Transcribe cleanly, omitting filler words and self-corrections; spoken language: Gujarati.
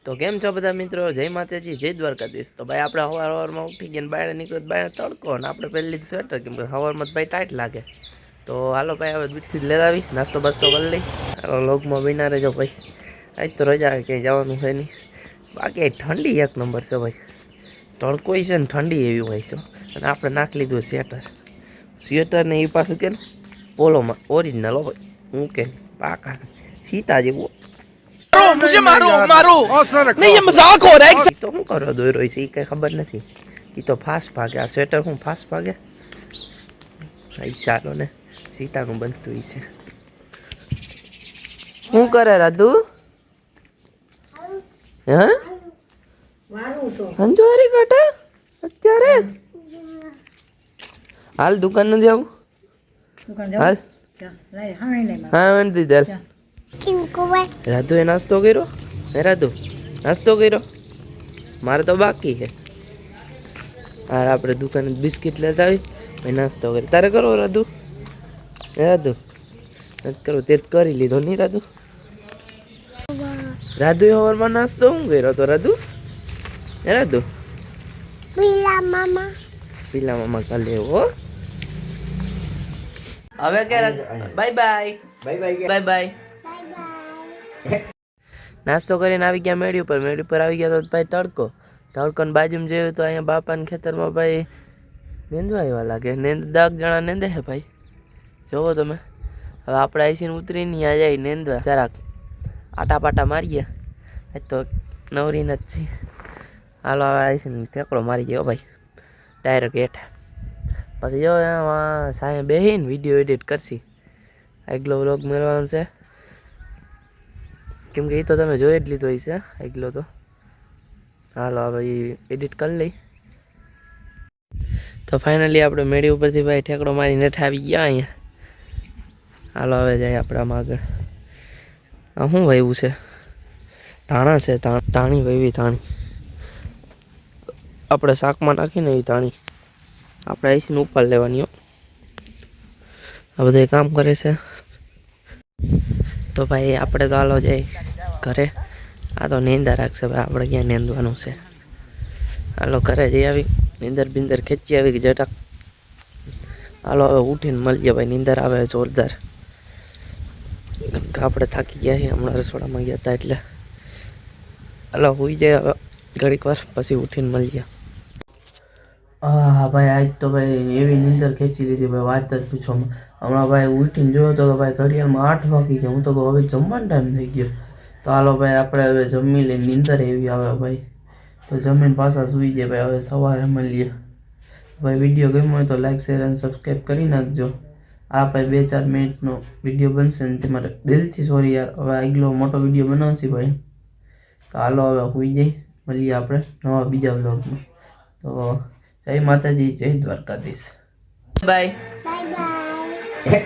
તો કેમ છો બધા મિત્રો? જય માતાજી, જય દ્વારકાધીશ। તો ભાઈ આપણે સવારમાં ઉઠી ગયા બહાર નીકળ્યો, બહાર તડકો ને આપણે પહેરી લીધું સ્વેટર, કેમ કે સવારમાં ભાઈ ટાઈટ લાગે। તો હાલો ભાઈ હવે બિસ્કિટ લેતા આવી, નાસ્તો બાસ્તો કરી લઈ। હાલો લોગમાં બિના રહેજો ભાઈ, આજ તો રજા ક્યાંય જવાનું છે નહીં। બાકી ઠંડી એક નંબર છે ભાઈ, તડકો છે ને ઠંડી એવી હોય છે। અને આપણે નાખી લીધું સ્વેટર ને એ પાછું કે પોલોમાં ઓરિજિનલ હો ભાઈ, હું કે પાકા સીતા જેવું। मुझे मारो मारो नहीं ये मजाक हो रहा है। तो શું કરો દોર્યો છે એ કઈ ખબર નથી, એ તો ફાસ્ટ ભાગે। આ સ્વેટર હું ફાસ્ટ ભાગે, ચાલો ને સીતાનું બનતું છે। શું કરે રાધુ? હા અંજવારી કાઢે અત્યારે? હાલ દુકાન ન જાવ, હાલ હા વંદી ચાલ। રાધુ એ નાસ્તો કર્યો? હે રાધુ નાસ્તો કર્યો? મારે તો બાકી છે। હા આપણે દુકાને બિસ્કિટ લેતા આવી ભાઈ, નાસ્તો કરી। તારે કરો રાધુ? હે રાધુ નથી કરો? તે કરી લીધો નહીં રાધુ? રાધુ એ સવારમાં નાસ્તો શું કર્યો તો રાધુ? હે રાધુ? પીલા મામા કાલે હો। હવે કે બાય બાય બાય બાય। નાસ્તો કરીને આવી ગયા મેળી ઉપર। મેળી ઉપર આવી ગયા તો ભાઈ તડકોને બાજુમાં જોયું તો અહીંયા બાપાના ખેતરમાં ભાઈ નેંદવા એવા લાગે। દાગ જણા નેંદે છે ભાઈ, જોવો તમે। હવે આપણે આઈસીને ઉતરીને ત્યાં જાય નેંદવા, જરાક આટા પાટા મારીએ। આજ તો નવરીને જ છે। હાલો હવે આઈસીને ઠેકડો મારી ગયો ભાઈ ડાયરેક્ટ હેઠા। પછી જો સાંજે બેસીને વિડીયો એડિટ કરશી, આગલો વ્લોગ મેળવવાનો છે, કેમ કે એ તો તમે જોઈ જ લીધો છે આગલો તો। હાલો હવે એડિટ કરી લઈ। તો ફાઇનલી આપણે મેળી ઉપરથી ભાઈ ઠેકડો મારીને હેઠા આવી ગયા અહીંયા। હાલો હવે જાય આપણે આમ આગળ। આ શું વાવ્યું છે? ધાણા છે, ધાણી વાવી, ધાણી આપણે શાકમાં નાખીને એ ધાણી આપણે આઈસીને ઉપર લેવાની હો। આ બધા કામ કરે છે। તો ભાઈ આપણે તો હાલો જાય ઘરે। આ તો નીંદર રાખશે ભાઈ, આપણે ક્યાં નીંદવાનું છે। હાલો ઘરે જઈ આવી, નીંદર બિંદર ખેંચી આવી કે જટાક। હાલો હવે ઉઠીને મળીએ ભાઈ, નીંદર આવે જોરદાર। આપણે થાકી ગયા છીએ, હમણાં રસોડામાં ગયા હતા એટલે। હાલો હોઈ જાય હવે ઘડીક વાર, પછી ઉઠીને મળીએ। હા ભાઈ આજ તો ભાઈ એવી નીંદર ખેંચી લીધી ભાઈ, વાત જ પૂછો। હમણાં ભાઈ ઉઠીને જોયો તો ભાઈ ઘડિયાળમાં 8 વાગી ગયા। હું તો હવે જમવાનો ટાઈમ થઈ ગયો। તો હાલો ભાઈ આપણે હવે જમી લઈને, નીંદર એવી આવે ભાઈ તો જમીન પાછા સૂઈ જાય ભાઈ। હવે સવારે મળીએ ભાઈ। વિડીયો ગમ્યો હોય તો લાઈક શેર અને સબસ્ક્રાઈબ કરી નાખજો। આ ભાઈ 2-4 મિનિટનો વિડીયો બનશે ને તમારે દિલથી સોરી યાર, હવે આગલો મોટો વિડીયો બનાવશે ભાઈ। તો હાલો હવે સૂઈ જઈ, મળીએ આપણે નવા બીજા વ્લોગમાં। તો જય માતાજી, જય દ્વારકાધીશ, બાય બાય।